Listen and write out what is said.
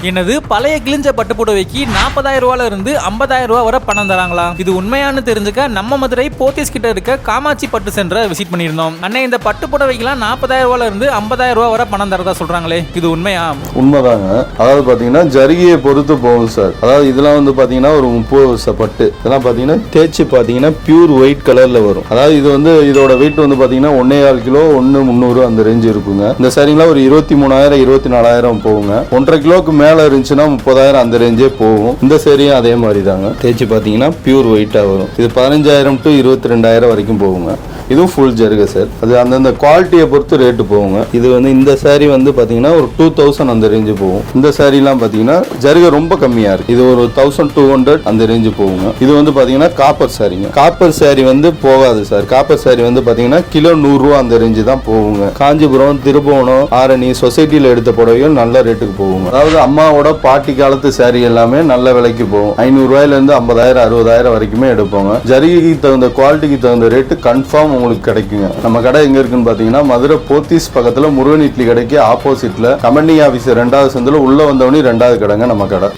என்னது பழைய கிழிஞ்ச பட்டு புடவைக்கு 40,000 ரூபாயில இருந்து 50,000 ரூபாய் வரை பணம் தராங்களா? இது உண்மையானு தெரிஞ்சுக்க நம்ம மதுரை போத்தீஸ் கிட்ட இருக்க காமாட்சி பட்டு சென்டரை விசிட் பண்ணியிருந்தோம். அண்ணே, இந்த பட்டு புடவைக்கெல்லாம் 40,000 ரூபாயில இருந்து 50,000 ரூபாய் வரை பணம் தரதா சொல்றாங்களே, இது உண்மையா? உண்மைதாங்க. அதாவது பாத்தீங்கன்னா ஜரிகையை பொறுத்து போகும் சார். அதாவது இதெல்லாம் வந்து பாத்தீங்கன்னா ஒரு 30 வருஷ பட்டு, இதெல்லாம் பாத்தீங்கன்னா தேய்ச்சி பாத்தீங்கன்னா பியூர் ஒயிட் கலர்ல வரும். அதாவது இது வந்து இதோட வெயிட் வந்து பாத்தீங்கன்னா 1.25 கிலோ 1.300 அந்த ரேஞ்ச் இருக்குங்க. இந்த சாரிங்களா ஒரு 23,000 24,000 போகுங்க. 1.5 கிலோக்கு மேல இருந்துச்சுன்னா 30,000 அந்த ரேஞ்சே போகும். இந்த சேரியும் அதே மாதிரி தாங்க. தேய்ச்சி பாத்தீங்கன்னா பியூர் ஒயிட்டா வரும். இது 15,000 to 22,000 வரைக்கும் போகுங்க. இதுவும் ஃபுல் ஜருகை சார். அது அந்தந்த குவாலிட்டியை பொறுத்து ரேட்டு போகுங்க. இது வந்து இந்த சாரி வந்து பாத்தீங்கன்னா ஒரு 2,000 அந்த ரேஞ்சு போகும். இந்த சாரிலாம் பாத்தீங்கன்னா ஜருகை ரொம்ப கம்மியா இருக்கு. இது ஒரு 1,200 அந்த ரேஞ்சு போகுங்க. இது வந்து பாத்தீங்கன்னா காப்பர் சாரிங்க. காப்பர் சாரி வந்து போகாது சார். காப்பர் சாரி வந்து பாத்தீங்கன்னா கிலோ 100 ரூபா அந்த ரேஞ்சு தான் போகுங்க. காஞ்சிபுரம், திருபுவனம், ஆரணி சொசைட்டில எடுத்த புடவைகள் நல்ல ரேட்டுக்கு போகுங்க. அதாவது அம்மாவோட பாட்டி காலத்து சாரி எல்லாமே நல்ல விலைக்கு போகும். 500 ரூபாயில இருந்து 50,000 60,000 வரைக்குமே எடுப்போங்க. ஜரிகைக்கு தகுந்த குவாலிட்டிக்கு தகுந்த ரேட்டு கன்ஃபார்ம் உங்களுக்கு கிடைக்குங்க. நம்ம கடை எங்க இருக்குன்னு பாத்தீங்கன்னா மதுரை போத்தீஸ் பக்கத்துல முருகன் இட்லி கடைக்கு ஆப்போசிட்ல கமெண்டிங் ஆபீஸ் 2வது சந்தில உள்ள வந்தவனே 2வது கடைங்க நம்ம கடை.